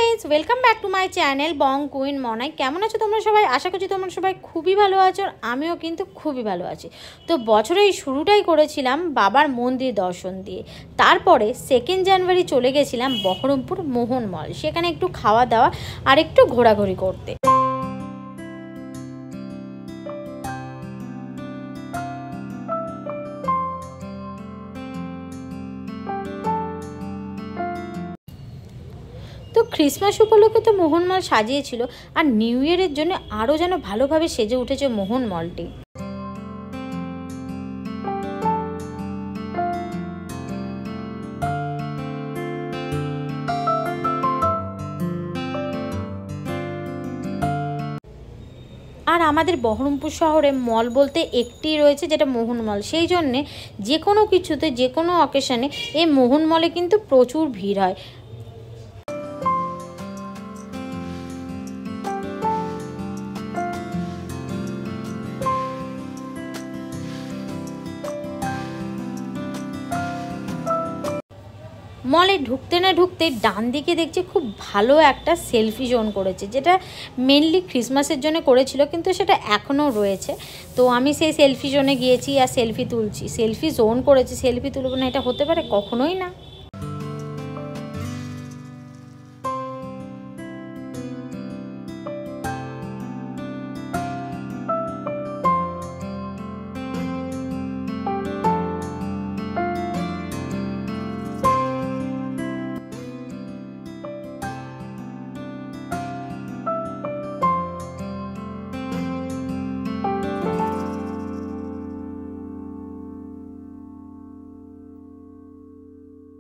Friends welcome back to my channel bong queen मनाई। केमन आछो तोमरा सबाई? आशा करछि तोमरा सबाई खूबই ভালো আছো আর আমিও কিন্তু খুবই ভালো আছি। তো বছরের এই শুরুটাই করেছিলাম বাবার মন্দির দর্শন দিয়ে। তারপরে 2 জানুয়ারি চলে গেছিলাম বহরমপুর মোহন মল, সেখানে একটু খাওয়া দাওয়া আর একটু ঘোরাঘুরি করতে। তো ক্রিসমাস উপলক্ষে তো মোহন মল সাজিয়েছিল, আর নিউ ইয়ারের জন্য আরও যেন ভালোভাবে সেজে উঠেছে মোহন মলটি। আর আমাদের বহরমপুর শহরে মল বলতে একটি রয়েছে, যেটা মোহন মল। সেই জন্যে যে কোনো কিছুতে, যে কোনো অকেশনে এই মোহন মলে কিন্তু প্রচুর ভিড় হয়। মলে ঢুকতে না ঢুকতে ডান দিকে দেখছি খুব ভালো একটা সেলফি জোন করেছে, যেটা মেনলি ক্রিসমাসের জন্য করেছিল, কিন্তু সেটা এখনও রয়েছে। তো আমি সেই সেলফি জোনে গিয়েছি আর সেলফি তুলছি। সেলফি জোন করেছি, সেলফি তুলব না এটা হতে পারে? কখনোই না।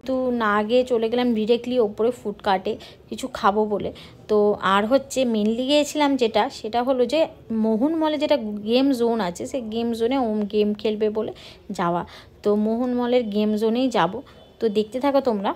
তো না গিয়ে চলে গেলাম ডিরেক্টলি ওপরে ফুডকার্টে কিছু খাবো বলে। তো আর হচ্ছে মেনলি গিয়েছিলাম সেটা হলো যে মোহন মলে যেটা গেম জোন আছে, সেই গেম জোনে গেম খেলবে বলে যাওয়া। তো মোহন মলের গেম জোনেই যাব। তো দেখতে থাকো তোমরা।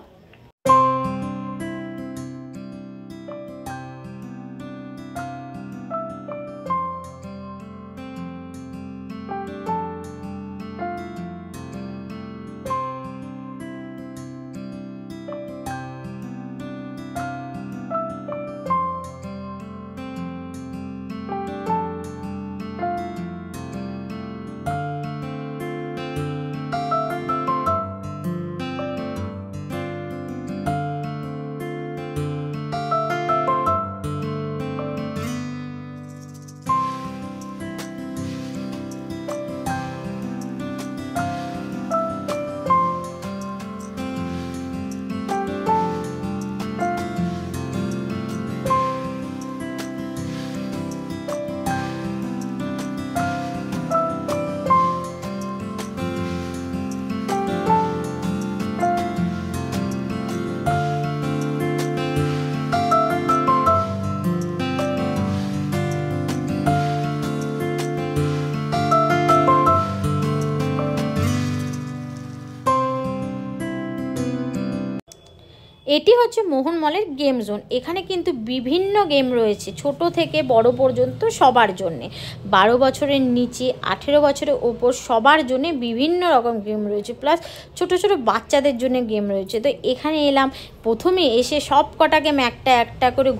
এটি হচ্ছে মোহন মলের গেম জোন। এখানে কিন্তু বিভিন্ন গেম রয়েছে, ছোট থেকে বড় পর্যন্ত সবার জন্যে। 12 বছরের নিচে, 18 বছরের ওপর সবার জন্যে বিভিন্ন রকম গেম রয়েছে, প্লাস ছোট ছোট বাচ্চাদের জন্য গেম রয়েছে। তো এখানে এলাম, প্রথমে এসে সব কটা গেম একটা একটা করে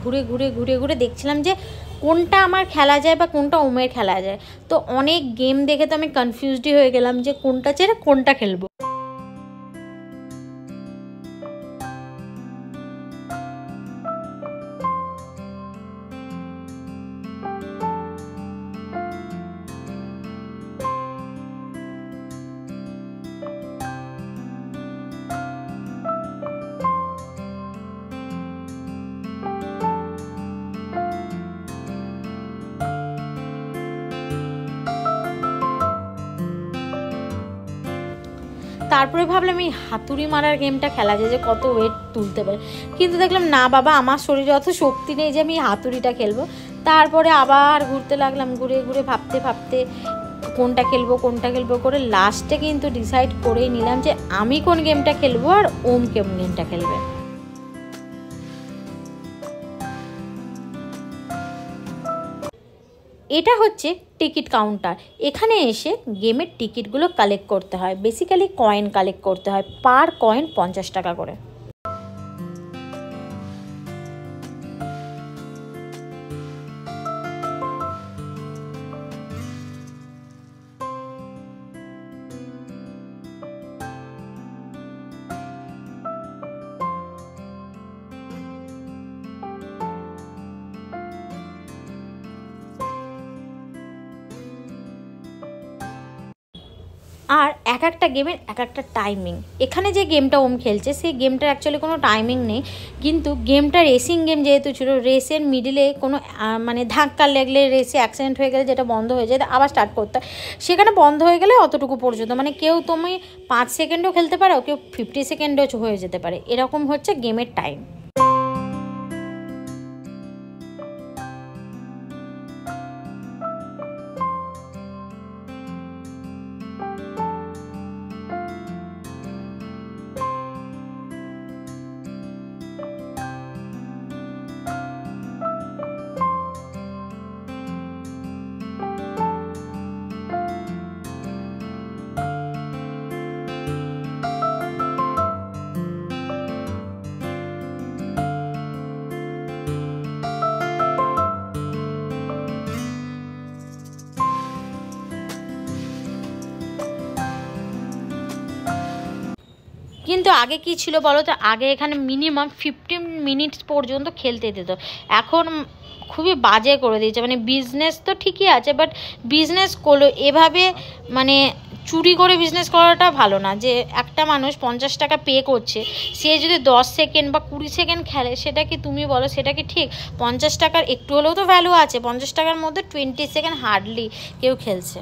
ঘুরে দেখছিলাম যে কোনটা আমার খেলা যায় বা কোনটা ওমের খেলা যায়। তো অনেক গেম দেখে তো আমি কনফিউজডই হয়ে গেলাম যে কোনটা ছেড়ে কোনটা খেলবো। তারপরে ভাবলাম এই হাতুড়ি মারার গেমটা খেলা যায়, যে কত ওয়েট তুলতে পারে। কিন্তু দেখলাম না বাবা, আমার শরীরে অত শক্তি নেই যে আমি হাতুড়িটা খেলবো। তারপরে আবার ঘুরতে লাগলাম, ঘুরে ভাবতে কোনটা খেলবো করে লাস্টে কিন্তু ডিসাইড করেই নিলাম যে আমি কোন গেমটা খেলবো আর ওম কোন গেমটা খেলবে। এটা হচ্ছে টিকিট কাউন্টার। এখানে এসে গেমের টিকিটগুলো কালেক্ট করতে হয়। বেসিক্যালি কয়েন কালেক্ট করতে হয়, পার কয়েন 50 টাকা করে। আর এক একটা গেমের এক একটা টাইমিং। এখানে যে গেমটা ওম খেলছে সেই গেমটার অ্যাকচুয়ালি কোনো টাইমিং নেই, কিন্তু গেমটা রেসিং গেম যেহেতু ছিল, রেসের মিডিলে কোনো মানে ধাক্কা লাগলে, রেসে অ্যাক্সিডেন্ট হয়ে গেলে যেটা বন্ধ হয়ে যায় আবার স্টার্ট করতে হয়, সেখানে বন্ধ হয়ে গেলে অতটুকু পর্যন্ত, মানে কেউ তুমি 5 সেকেন্ডও খেলতে পারো, কেউ 50 সেকেন্ডও হয়ে যেতে পারে, এরকম হচ্ছে গেমের টাইম। কিন্তু আগে কি ছিল বলো তো, আগে এখানে মিনিমাম 15 মিনিটস পর্যন্ত খেলতে দিত, এখন খুবই বাজে করে দিয়েছে। মানে বিজনেস তো ঠিকই আছে, বাট বিজনেস করলো এভাবে, মানে চুরি করে বিজনেস করাটা ভালো না। যে একটা মানুষ 50 টাকা পে করছে, সে যদি 10 সেকেন্ড বা 20 সেকেন্ড খেলে, সেটা কি তুমি বলো সেটা কি ঠিক? 50 টাকার একটু হলেও তো ভ্যালু আছে, 50 টাকার মধ্যে 20 সেকেন্ড হার্ডলি কেউ খেলছে।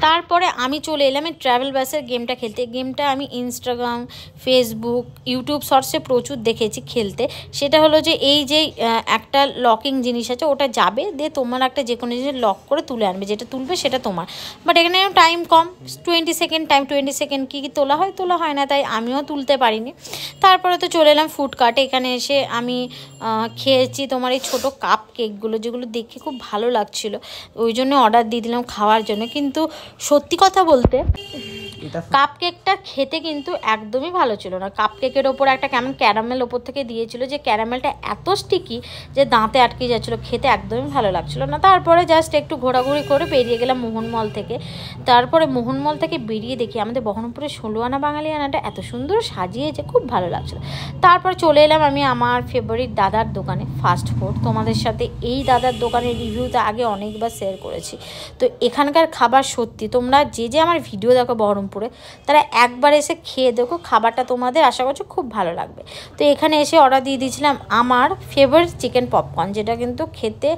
তারপরে আমি চলে এলাম এই ট্রাভেল বাসের গেমটা খেলতে। গেমটা আমি ইনস্টাগ্রাম, ফেসবুক, ইউটিউব শর্টসে প্রচুর দেখেছি খেলতে। সেটা হলো যে এই যে একটা লকিং জিনিস আছে, ওটা যাবে দিয়ে তোমার একটা যে কোনো জিনিস লক করে তুলে আনবে, যেটা তুলবে সেটা তোমার। বাট এখানে টাইম কম, 20 সেকেন্ড টাইম, 20 সেকেন্ড কি তোলা হয়, তোলা হয় না, তাই আমিও তুলতে পারিনি। তারপরে তো চলে এলাম ফুডকার্টে। এখানে এসে আমি খেয়েছি তোমার এই ছোটো কাপ কেকগুলো, যেগুলো দেখে খুব ভালো লাগছিলো, ওই জন্য অর্ডার দিয়ে দিলাম খাওয়ার জন্য। কিন্তু সত্যি কথা বলতে কাপ কেকটা খেতে কিন্তু একদমই ভালো ছিল না। কাপ কেকের ওপর একটা কেমন ক্যারামেল ওপর থেকে দিয়েছিল, যে ক্যারামেলটা এত স্টিকি যে দাঁতে আটকে যাচ্ছিলো, খেতে একদমই ভালো লাগছিলো না। তারপরে জাস্ট একটু ঘোরাঘুরি করে বেরিয়ে গেলাম মোহনমল থেকে। তারপরে মোহনমল থেকে বেরিয়ে দেখি আমাদের বহরমপুরের 16 আনা বাঙালিয়ানাটা এত সুন্দর সাজিয়েছে, খুব ভালো লাগছিলো। তারপর চলে এলাম আমি আমার ফেভারিট দাদার দোকানে, ফাস্ট ফুড। তোমাদের সাথে এই দাদার দোকানের রিভিউতে আগে অনেকবার শেয়ার করেছি। তো এখানকার খাবার সত্যি, তোমরা যে আমার ভিডিও দেখো বহরমপুরে, তারা একবার এসে খেয়ে দেখো, খাবারটা তোমাদের আশা করছো খুব ভালো লাগবে। তো এখানে এসে অর্ডার দিয়ে দিয়েছিলাম আমার ফেভারিট চিকেন পপকর্ন, যেটা কিন্তু খেতে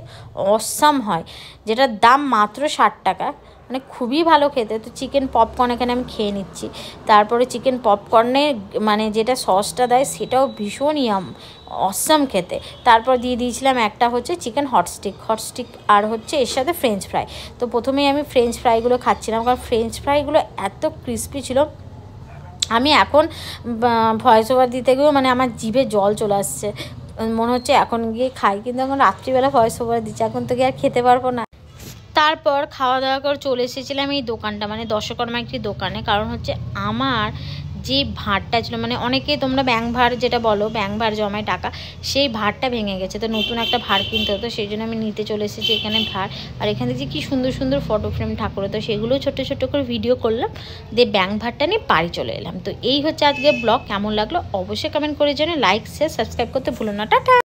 অসাম হয়, যেটার দাম মাত্র 60 টাকা, মানে খুবই ভালো খেতে। তো চিকেন পপকর্ন এখানে আমি খেয়ে নিচ্ছি। তারপরে চিকেন পপকর্নে মানে যেটা সসটা দেয় সেটাও ভীষণ অসাম খেতে। তারপর দিয়ে দিয়েছিলাম একটা হচ্ছে চিকেন হটস্টিক আর হচ্ছে এর সাথে ফ্রেঞ্চ ফ্রাই। তো প্রথমেই আমি ফ্রেঞ্চ ফ্রাইগুলো খাচ্ছিলাম, কারণ ফ্রেঞ্চ ফ্রাইগুলো এত ক্রিস্পি ছিল। আমি এখন ভয়েস ওভার দিতে গিয়েও মানে আমার জিভে জল চলে আসছে, মনে হচ্ছে এখন গিয়ে খাই, কিন্তু এখন রাত্রিবেলা ভয়েস ওভার দিচ্ছে, এখন তো গিয়ে আর খেতে পারবো না। তারপর খাওয়া দাওয়া করে চলে এসেছিলাম এই দোকানটা, মানে দশকর্মা একটি দোকানে। কারণ হচ্ছে আমার যে ভাঁড়টা ছিল, মানে অনেকেই তোমরা ব্যাংক ভাঁড় যেটা বলো, ব্যাংক ভাঁড় জমায় টাকা, সেই ভাঁড়টা ভেঙে গেছে। তো নতুন একটা ভাঁড় কিনতে হতো, সেই জন্য আমি নিতে চলে এসেছি এখানে ভাঁড়। আর এখানে যে কি সুন্দর সুন্দর ফটো ফ্রেম ঠাকুর, তো সেগুলো ছোট্ট ছোট্ট করে ভিডিও করলাম, দিয়ে ব্যাংক ভাঁড়টা নিয়ে বাড়ি চলে এলাম। তো এই হচ্ছে আজকে ব্লগ। কেমন লাগলো অবশ্যই কমেন্ট করে জানাও, লাইক শেয়ার সাবস্ক্রাইব করতে ভুলো না। টাটা।